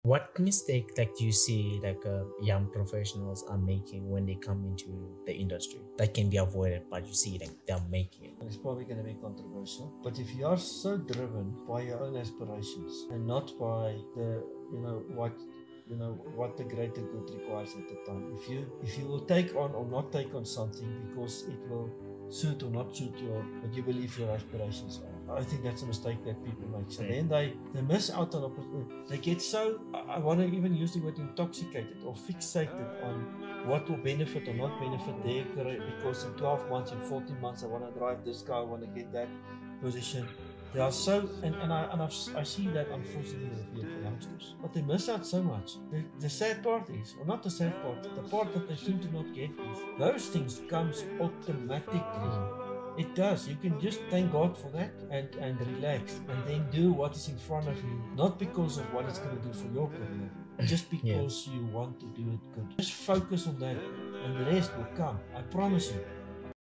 What mistake like do you see like young professionals are making when they come into the industry that can be avoided, but you see like they're making it? It's probably going to be controversial, but if you are so driven by your own aspirations and not by the, what the greater good requires at the time, if you will take on or not take on something because it will suit or not suit your what you believe your aspirations are, I think that's a mistake that people make. So then they miss out on opportunity. They get so, I want to even use the word intoxicated or fixated on what will benefit or not benefit their career, because in 12 months, in 14 months, I want to drive this car, I want to get that position. They are so, I see that unfortunately with youngsters, but they miss out so much. The sad part is, or not the sad part, the part that they seem to not get is, those things comes automatically. It does. You can just thank God for that and relax and then do what is in front of you, not because of what it's going to do for your career, just Yeah. because you want to do it good. Just focus on that and the rest will come. I promise you.